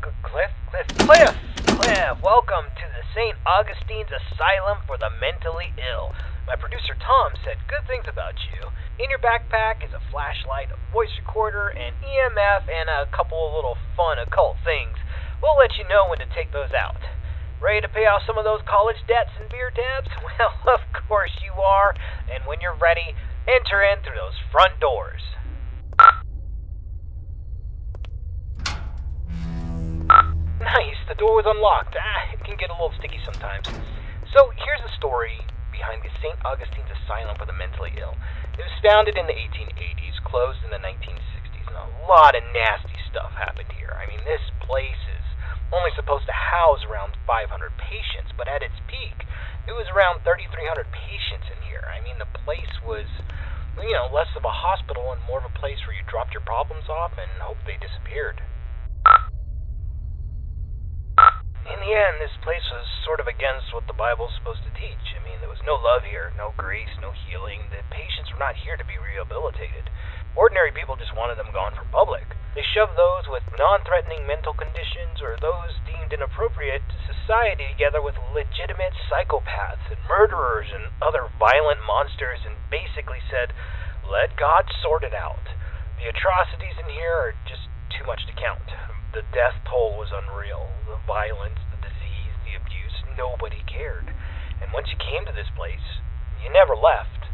Cliff, welcome to the St. Augustine's Asylum for the Mentally Ill. My producer Tom said good things about you. In your backpack is a flashlight, a voice recorder, an EMF, and a couple of little fun occult things. We'll let you know when to take those out. Ready to pay off some of those college debts and beer tabs? Well, of course you are. And when you're ready, enter in through those front doors. Nice, the door was unlocked. It can get a little sticky sometimes. So here's the story behind the St. Augustine's Asylum for the Mentally Ill. It was founded in the 1880s, closed in the 1960s, and a lot of nasty stuff happened here. I mean, this place is only supposed to house around 500 patients, but at its peak, it was around 3,300 patients in here. I mean, the place was, less of a hospital and more of a place where you dropped your problems off and hoped they disappeared. In the end, this place was sort of against what the Bible's supposed to teach. I mean, there was no love here, no grace, no healing. The patients were not here to be rehabilitated. Ordinary people just wanted them gone from public. They shoved those with non-threatening mental conditions or those deemed inappropriate to society together with legitimate psychopaths and murderers and other violent monsters and basically said, let God sort it out. The atrocities in here are just too much to count. The death toll was unreal. The violence, the disease, the abuse, nobody cared. And once you came to this place, you never left.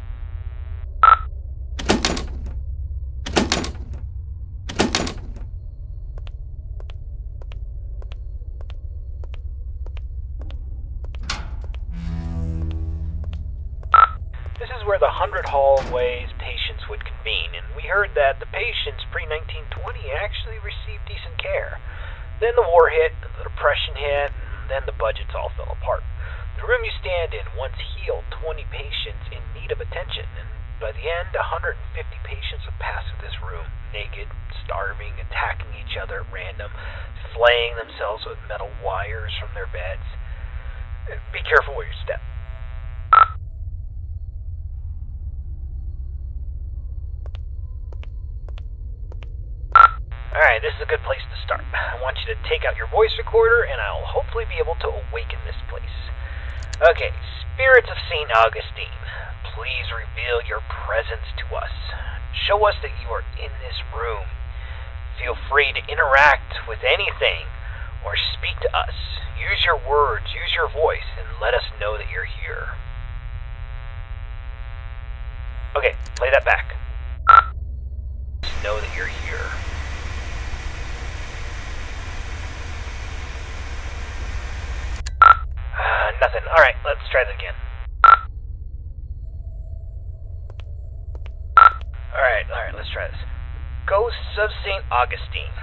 This is where the 100 hallways patients would convene, and we heard that the patients pre-1920 actually received decent care. Then the war hit, the depression hit, and then the budgets all fell apart. The room you stand in once healed 20 patients in need of attention, and by the end, 150 patients would pass through this room, naked, starving, attacking each other at random, flaying themselves with metal wires from their beds. Be careful where you step. Alright, this is a good place to start. I want you to take out your voice recorder, and I'll hopefully be able to awaken this place. Okay, spirits of St. Augustine, please reveal your presence to us. Show us that you are in this room. Feel free to interact with anything, or speak to us. Use your words, use your voice, and let us know that you're here. Okay, play that back. Know that you're here. Nothing. Alright, let's try that again. Alright, let's try this. Ghosts of St. Augustine,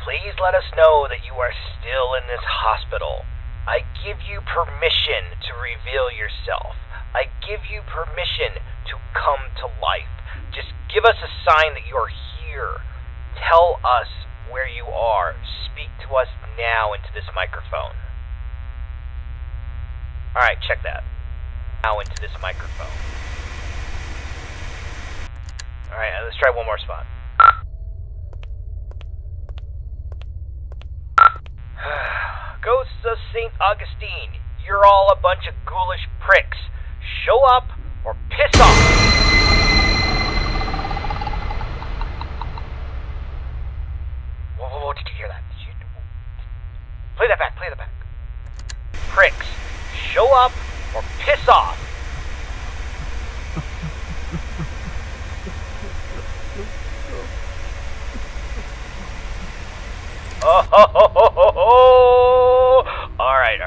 please let us know that you are still in this hospital. I give you permission to reveal yourself. I give you permission to come to life. Just give us a sign that you're here. Tell us where you are. Speak to us now into this microphone. Alright, check that. Now into this microphone. Alright, let's try one more spot. Ghosts of St. Augustine, you're all a bunch of ghoulish pricks. Show up or piss off! Whoa, did you hear that? Play that back. Pricks. Show up or piss off. Alright,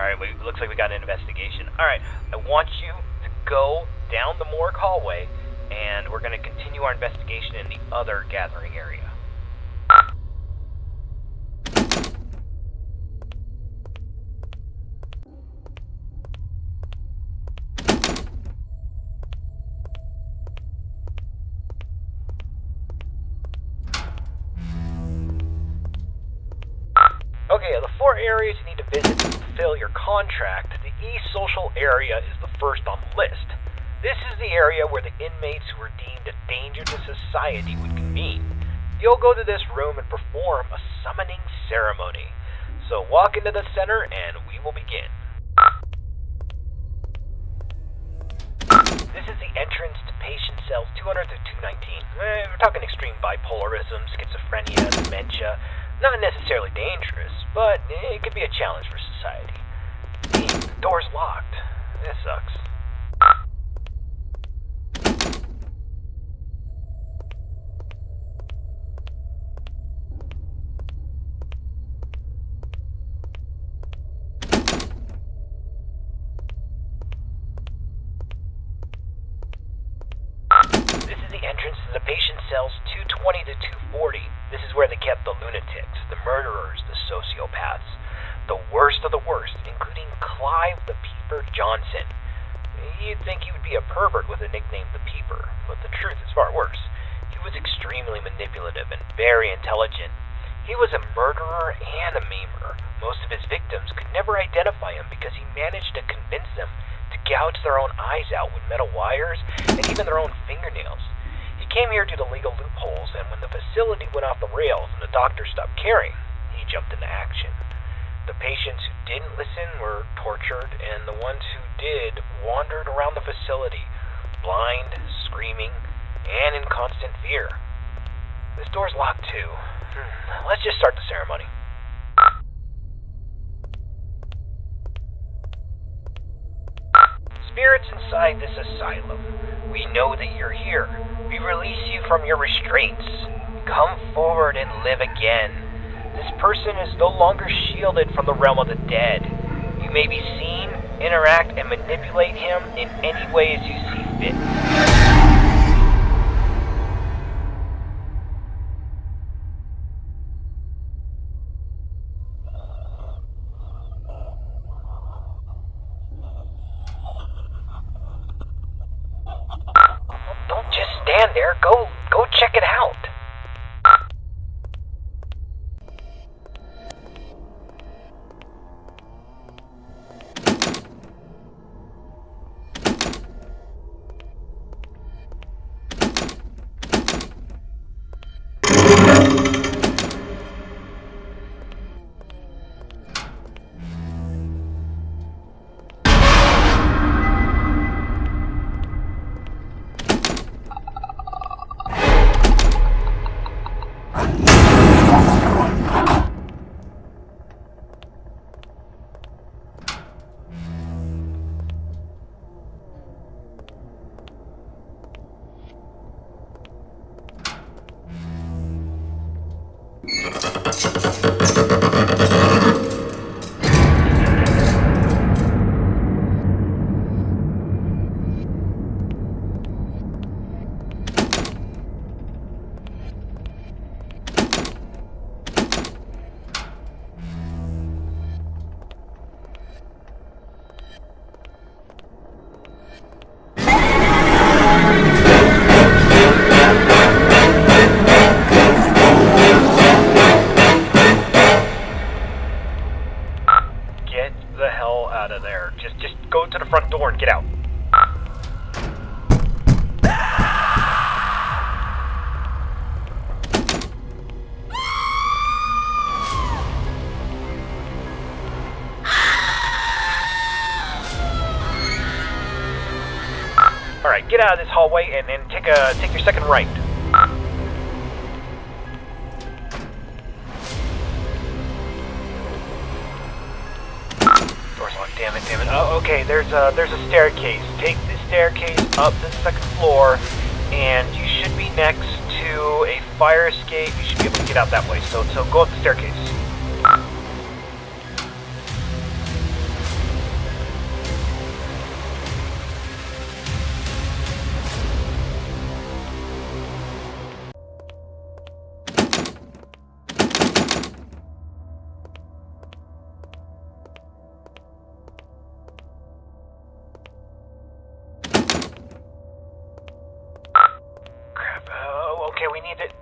looks like we got an investigation. Alright, I want you to go down the morgue hallway, and we're going to continue our investigation in the other gathering area. Okay, of the 4 areas you need to visit to fulfill your contract, the East Social area is the first on the list. This is the area where the inmates who were deemed a danger to society would convene. You'll go to this room and perform a summoning ceremony. So walk into the center and we will begin. This is the entrance to patient cells 200 to 219. We're talking extreme bipolarism, schizophrenia, dementia. Not necessarily dangerous, but it could be a challenge for society. The door's locked. This sucks. This is the entrance to the patient cells 220 to 240. This is where they kept the lunatics, the murderers, the sociopaths, the worst of the worst, including Clive the Peeper Johnson. You'd think he would be a pervert with the nickname the Peeper, but the truth is far worse. He was extremely manipulative and very intelligent. He was a murderer and a maimer. Most of his victims could never identify him because he managed to convince them to gouge their own eyes out with metal wires and even their own fingernails. He came here due to legal loopholes, and when the facility went off the rails and the doctors stopped caring, he jumped into action. The patients who didn't listen were tortured, and the ones who did wandered around the facility, blind, screaming, and in constant fear. This door's locked too. Let's just start the ceremony. Spirits inside this asylum, we know that you're here. We release you from your restraints. Come forward and live again. This person is no longer shielded from the realm of the dead. You may be seen, interact, and manipulate him in any way as you see fit. Don't just stand there. Go check it out. Just go to the front door and get out. Alright, get out of this hallway and then take your second right. Door's locked, damn it. Oh, okay, there's a staircase. Take this staircase up to the second floor, and you should be next to a fire escape. You should be able to get out that way, so go up the staircase.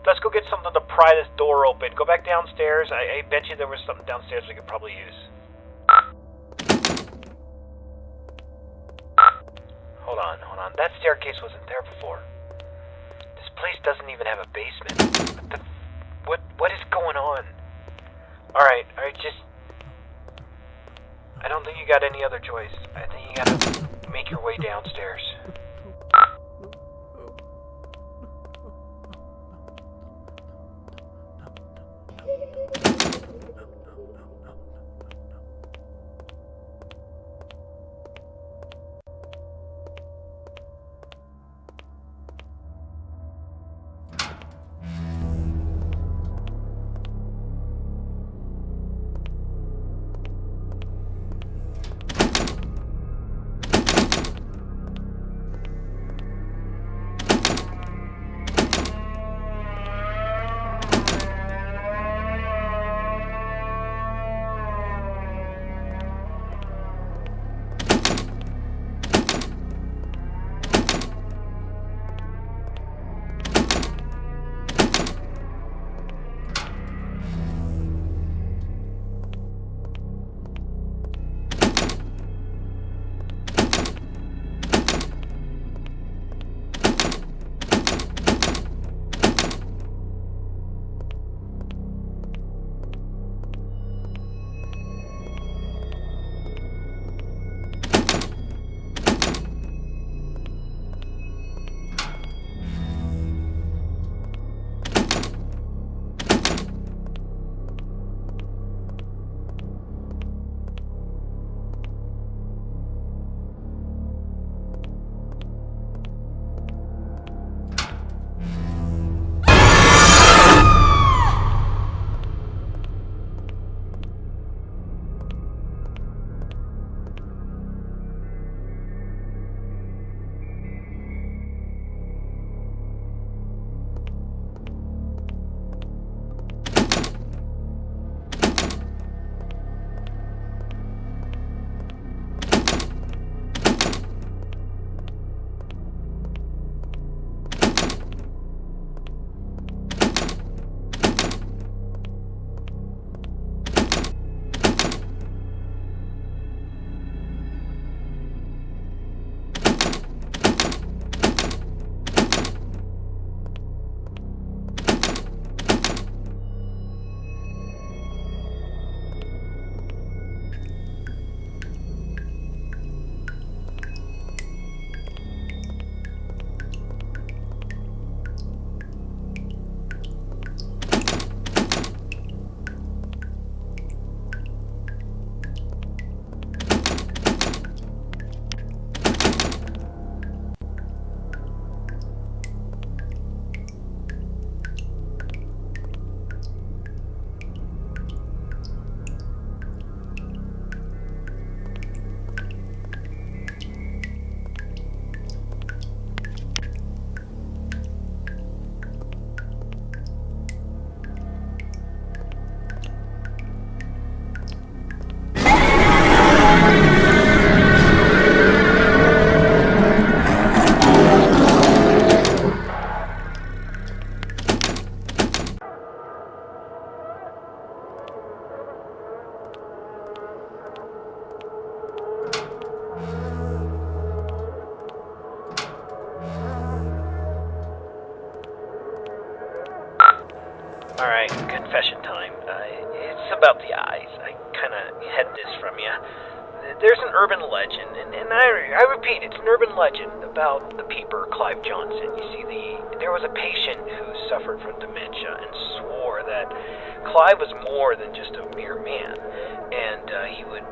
Let's go get something to pry this door open. Go back downstairs. I bet you there was something downstairs we could probably use. Hold on. That staircase wasn't there before. This place doesn't even have a basement. What is going on? Alright, just I don't think you got any other choice. I think you gotta make your way downstairs. Alright, confession time. It's about the eyes. I kinda had this from you. There's an urban legend, and I repeat, it's an urban legend about the peeper, Clive Johnson. You see, there was a patient who suffered from dementia and swore that Clive was more than just a mere man, and he would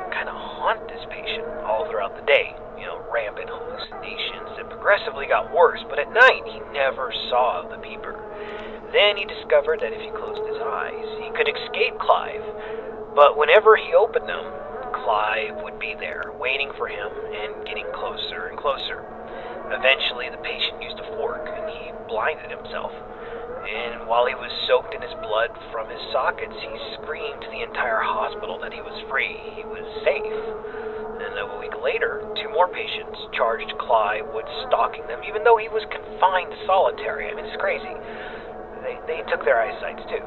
kind of haunt this patient all throughout the day. You know, rampant hallucinations that progressively got worse, but at night he never saw the peeper. Then he discovered that if he closed his eyes, he could escape Clive, but whenever he opened them, Clive would be there, waiting for him and getting closer and closer. Eventually, the patient used a fork and he blinded himself. And while he was soaked in his blood from his sockets, he screamed to the entire hospital that he was free, he was safe. And a week later, 2 more patients charged Clive with stalking them, even though he was confined to solitary. I mean, it's crazy. They took their eyesights too.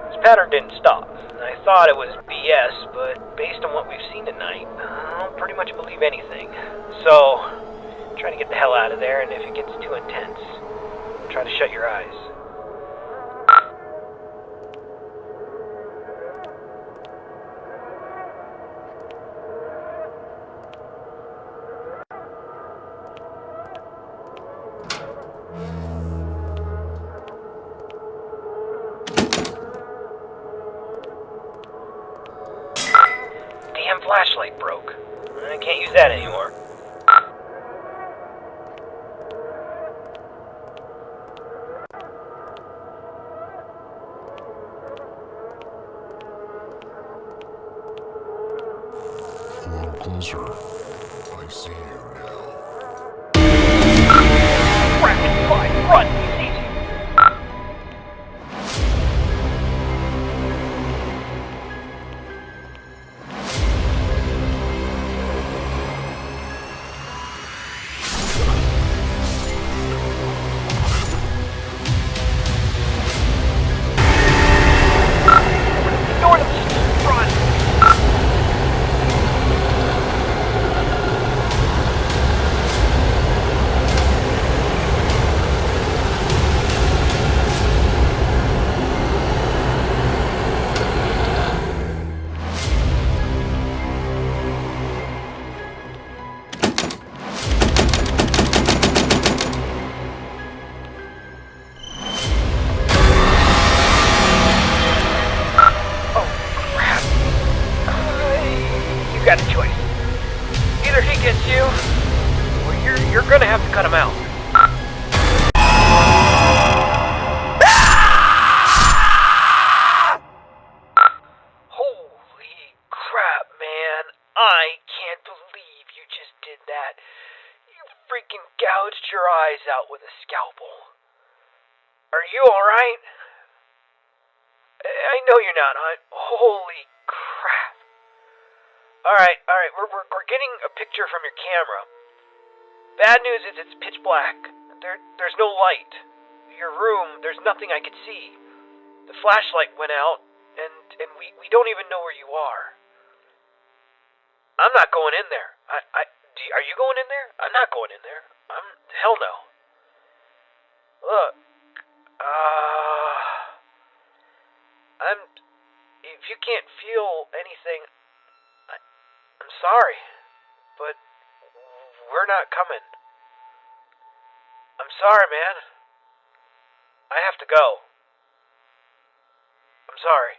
This pattern didn't stop. I thought it was BS, but based on what we've seen tonight, I'll pretty much believe anything. So, try to get the hell out of there, and if it gets too intense, try to shut your eyes. damn flashlight broke. I can't use that anymore. Hello, closer. I see you now. Crap, fine, run, he sees you. Ignore them, run. You got a choice. Either he gets you, or you're gonna have to cut him out. Holy crap, man. I can't believe you just did that. You freaking gouged your eyes out with a scalpel. Are you alright? I know you're not. Holy crap. Alright, we're getting a picture from your camera. Bad news is it's pitch black. There's no light. Your room, there's nothing I could see. The flashlight went out, and we don't even know where you are. I'm not going in there. Are you going in there? I'm not going in there. Hell no. Look, if you can't feel anything, I'm sorry, but we're not coming. I'm sorry, man. I have to go. I'm sorry.